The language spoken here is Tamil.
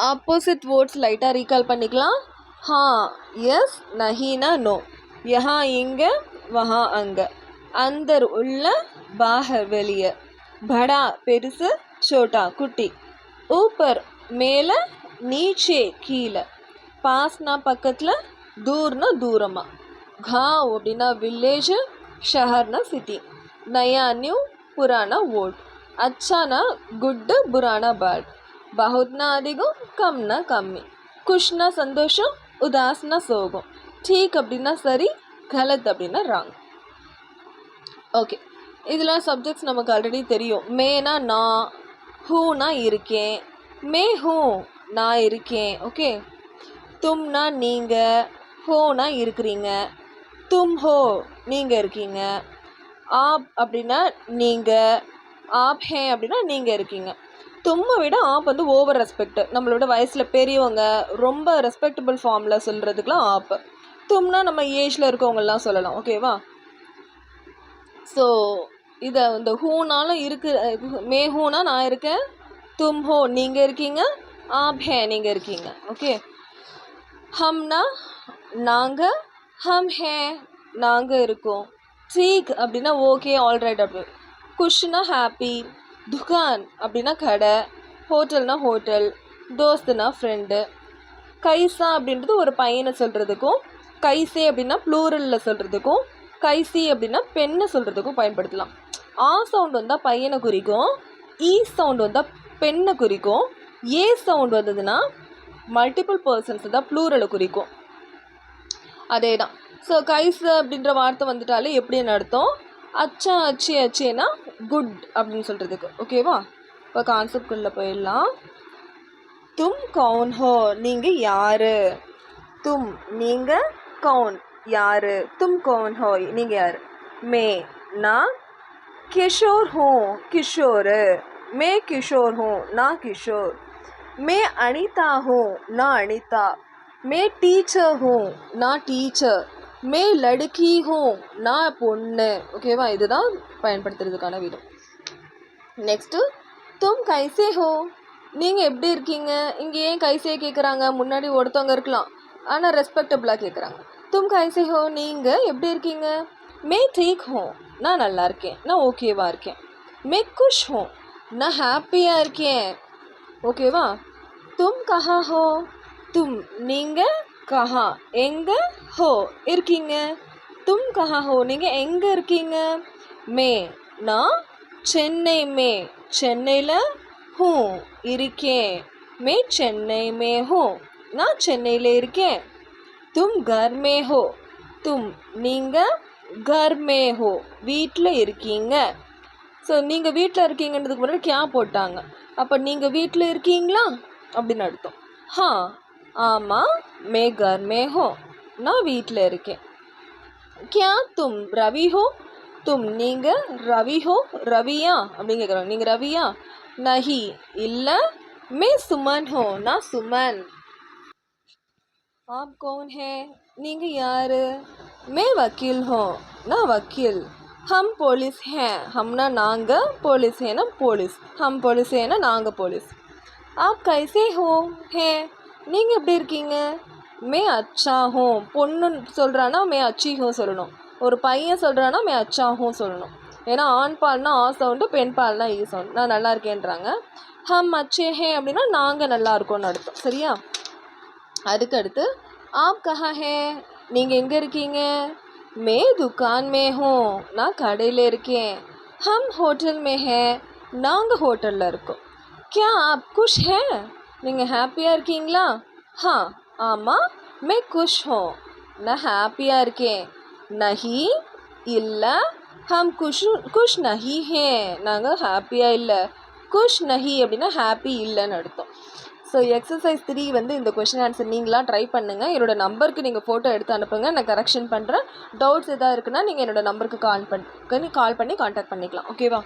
ஆப்போசிட் வேர்ட்ஸ் லைட்டாக ரீகால் பண்ணிக்கலாம். हाँ यस नहीं ना नो. यहाँ இங்கே वहाँ அங்கே. अंदर உள்ள बाहर வெளியே. बड़ा பெருசு छोटा குட்டி. ऊपर மேலே नीचे கீழே. பாஸ்னா பக்கத்தில் दूरना தூரமாக. गाँव அப்படின்னா வில்லேஜ், ஷஹர்னா சிட்டி. नया न्यू पुराना ओल्ड. अच्छाना good बुराना bad. बहुतना அதிகம் கம்னா கம்மி. குஷ்னா சந்தோஷம், உதாஸ்னா சோகம். ठीक அப்படின்னா சரி, கலத் அப்படின்னா ராங். ஓகே, இதெல்லாம் சப்ஜெக்ட்ஸ் நமக்கு ஆல்ரெடி தெரியும். மேனா நான், ஹூனா இருக்கேன், மே ஹூ நான் இருக்கேன். ஓகே, தும்னா நீங்கள், ஹோனா இருக்கிறீங்க, தும் ஹோ நீங்கள் இருக்கீங்க. ஆப் அப்படின்னா நீங்கள், ஆப் ஹே அப்படின்னா நீங்கள் இருக்கீங்க. தும்மை விட ஆப் வந்து ஓவர் ரெஸ்பெக்ட், நம்மளோட வயசில் பெரியவங்க ரொம்ப ரெஸ்பெக்டபிள் ஃபார்மில் சொல்கிறதுக்கெலாம் ஆப். தும்னா நம்ம ஏஜில் இருக்கவங்கலாம் சொல்லலாம். ஓகேவா? ஸோ இதை இந்த ஹூனாலும் இருக்கு. மே ஹூனா நான் இருக்கேன், தும் ஹோ நீங்கள் இருக்கீங்க, ஆப் ஹே நீங்கள் இருக்கீங்க. ஓகே, ஹம்னா நாங்கள், ஹம் ஹே நாங்கள் இருக்கோம். ठीक அப்படின்னா ஓகே ஆல்ரைட் அப்படி. குஷ்னா ஹாப்பி, துகான் அப்படின்னா கடை, ஹோட்டல்னா ஹோட்டல், தோஸ்துனா ஃப்ரெண்டு. கைசா அப்படின்றது ஒரு பையனை சொல்கிறதுக்கும், கைசே அப்படின்னா ப்ளூரலில் சொல்கிறதுக்கும், கைசி அப்படின்னா பெண்ணை சொல்கிறதுக்கும் பயன்படுத்தலாம். ஆ சவுண்ட் வந்தால் பையனை குறிக்கும், ஈ சவுண்ட் வந்தால் பெண்ணை குறிக்கும், ஏ சவுண்ட் வந்ததுன்னா மல்டிபிள் பர்சன்ஸ் தான் ப்ளூரலை குறிக்கும். அதே தான். ஸோ கைஸ் அப்படின்ற வார்த்தை வந்துட்டாலே எப்படின்னு அர்த்தம்? அச்சா அச்சி அச்சேனா குட் அப்படின்னு சொல்கிறதுக்கு. ஓகேவா? இப்போ கான்செப்ட்குள்ளே போயிடலாம். தும் கவுன் ஹோ நீங்கள் யார்? தும் நீங்கள், கவுன் யார், தும் கவுன் ஹோ நீங்கள் யார். மே நான் Kishore who Kishore, May Kishore who நான் கிஷோர். மே அனிதா ஹூ நான் அனிதா. மே டீச்சர் ஹூ நான் டீச்சர். மே லடுக்கி ஹூ நான் பொண்ணு. ஓகேவா? இதுதான் பயன்படுத்துறதுக்கான விதம். நெக்ஸ்ட்டு தும் கைசே ஹோ நீங்கள் எப்படி இருக்கீங்க. இங்கே ஏன் கைசே கேட்குறாங்க? முன்னாடி ஒருத்தவங்க இருக்கலாம், ஆனால் ரெஸ்பெக்டபுளாக கேட்குறாங்க. தும் கைசே ஹோ நீங்கள் எப்படி இருக்கீங்க. மே டீக் ஹோ நான் நல்லா இருக்கேன், நான் ஓகேவாக இருக்கேன். மே குஷ் ஹோ நான் ஹாப்பியாக இருக்கேன். ஓகேவா? தும் கஹா ஹோ தும் நீங்கள், கஹா எங்கே, ஹோ இருக்கீங்க. தும் கஹா ஹோ நீங்கள் எங்கே இருக்கீங்க. மே நான் சென்னை, மே சென்னையில், ஹூ இருக்கேன், மே சென்னை மே ஹூ நான் சென்னையில் இருக்கேன். தும் கர் மே ஹோ தும் நீங்கள், கர் மே ஹோ வீட்டில் இருக்கீங்க. ஸோ நீங்கள் வீட்டில் இருக்கீங்கன்றதுக்கு முன்னாடி கியா போட்டாங்க. அப்போ நீங்கள் வீட்டில் இருக்கீங்களா அப்படின்னு அர்த்தம். ஹா ஆமாம், மே கர் மே ஹோ நான் வீட்டில் இருக்கேன். கியா தும் ரவி ஹோ தும் நீங்கள், ரவி ஹோ ரவியா அப்படின்னு கேட்குறாங்க. நீங்கள் ரவியா. நஹி இல்லை. மே சுமன் ஹோ நான் சுமன். ஆப் கௌன் ஹே நீங்கள் யார். மே வக்கீல் ஹோ நான் வக்கீல். ஹம் போலீஸ் ஹே ஹம்னா நாங்கள், போலீஸ் ஹேனா போலீஸ், ஹம் போலீஸ் ஹேனா நாங்கள் போலீஸ். ஆப் கைசே ஹோ ஹே நீங்கள் எப்படி இருக்கீங்க. மே அச்சா ஹோ பொண்ணு சொல்கிறான்னா மே அச்சி ஹோ சொல்லணும். ஒரு பையன் சொல்கிறான்னா மே அச்சா ஹோ சொல்லணும். ஏன்னா ஆண் பால்னா ஆ சவுண்டு, பெண் பால்னா ஈ சவுண்டு. நான் நல்லா இருக்கேன்றாங்க. ஹம் அச்சே ஹே அப்படின்னா நாங்கள் நல்லா இருக்கோன்னு அர்த்தம். சரியா? அதுக்கடுத்து ஆப் கஹா ஹே நீங்கள் எங்கே இருக்கீங்க. மே துக்கான் மே ஹோ நான் கடையில் இருக்கேன். ஹம் ஹோட்டல் மே ஹே நாங்கள் ஹோட்டலில் இருக்கோம். கியா ஆப் குஷ் ஹே நீங்கள் ஹாப்பியாக இருக்கீங்களா. ஹா ஆமாம், மே குஷ் ஹோ நான் ஹாப்பியாக இருக்கேன். நஹி இல்லை. ஹம் குஷ் நஹி ஹே நாங்கள் ஹாப்பியாக இல்லை. குஷ் நஹி அப்படின்னா ஹாப்பி இல்லைன்னு அர்த்தம். ஸோ எக்ஸசைஸ் 3 வந்து இந்த கொஷின் ஆன்சர் நீங்களாம் ட்ரை பண்ணுங்கள். என்னோடய நம்பருக்கு நீங்கள் ஃபோட்டோ எடுத்து அனுப்புங்க, நான் கரெக்ஷன் பண்ணுறேன். டவுட்ஸ் எதாவது இருக்குன்னா நீங்கள் என்னோடய நம்பருக்கு கால் பண்ணி கான்டாக்ட் பண்ணிக்கலாம். ஓகேவா?